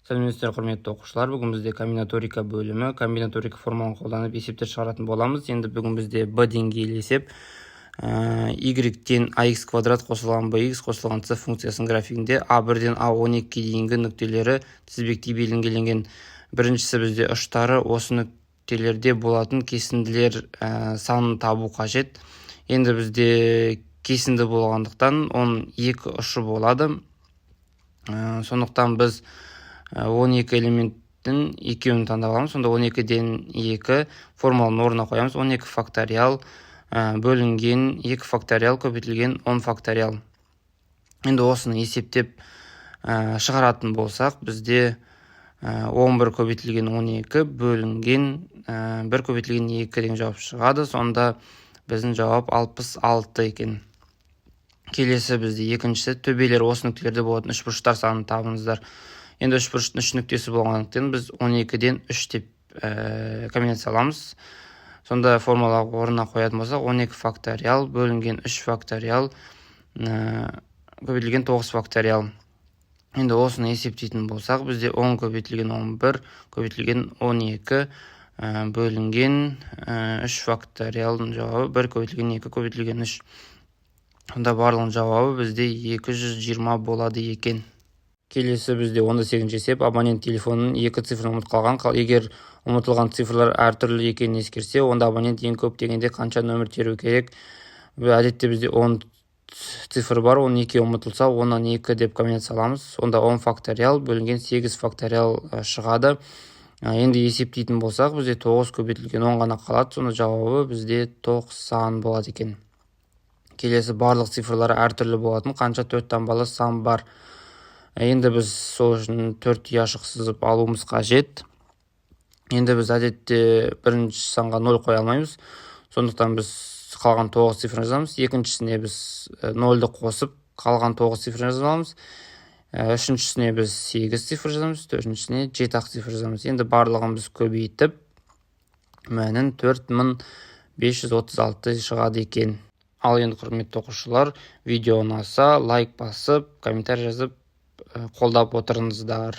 Сәлеметсіздер құрметті оқушылар. Бүгін бізде комбинаторика бөлімі, комбинаторика формуланы қолданып есептер шығаратын боламыз. Енді бүгін бізде b деңгейлі есеп y-тен ax квадрат қосылған bx қосылған c функциясының графигінде a1-ден a12-ге дейінгі нүктелері тізбектей белгіленген. Біріншісі бізде ұштары осы нүктелерде болатын кесінділер санын табу қажет. Енді бізде кесінді болғандықтан оның екі ұшы болады. Сондықтан біз 12 элементтің екеуін таңдап аламыз. Сонда 12-ден 2 формуланың орнына қоямыз. 12 факториал бөлінген 2 факториал көбейтілген 10 факториал. Енді осыны есептеп шығаратын болсақ, бізде 11 көбейтілген 12 бөлінген 1 көбейтілген 2 деген жауап шығады. Сонда біздің жауап 66 екен. Келесі бізде екіншісі төбелер осы нүктелерде болатын үшбұрыштар санын табыңыздар. Енді үшбұрыштың 3 нүктесі болғандықтан біз 12-ден 3 деп комбинация аламыз. Сонда формула орнына қоятын болсақ, 12 факториал бөлінген 3 факториал көбейтілген 9 факториал. Енді осыны есептейтін болсақ, бізде 10 көбейтілген 11 көбейтілген 12 бөлінген 3 факториалдың жауабы 1 көбейтілген 2 көбейтілген 3. Сонда барлығының жауабы бізде 220 болады екен. Келесі бізде 18 есеп. Абонент телефонының 2 цифрын ұмытып қалған. Егер ұмытылған цифрлар әртүрлі екенін ескерсе, онда абонент ең көп дегенде қанша нөмір теру керек? Әдетте бізде 10 цифр бар, 12 ұмытылса, 10-нан 2 деп комбинация аламыз. Онда 10 факториал бөлінген 8 факториал шығады. Енді есептейтін болсақ, бізде 9 көбейтілген 10 ғана қалады. Сонда жауабы бізде 90 болады екен. Келесі барлық цифрлары әртүрлі болатын қанша 4 таңбалы сан бар. Енді біз сол үшін 4 ұяшық сызып алуымыз қажет. Енді біз әдетте бірінші санға 0 қоя алмаймыз. Сондықтан біз қалған 9 цифрын жазамыз. Екіншісіне біз 0-ды қосып, қалған 9 цифрын жазамыз. Үшіншісіне біз 8 цифр жазамыз. Төртіншісіне 7 цифр жазамыз. Енді барлығын біз көбейтіп, мәнін 4536 шығады екен. Ал енді құрметті оқушылар, видео ұнаса лайк басып, комментарий жазып қолдап отырыңыздар.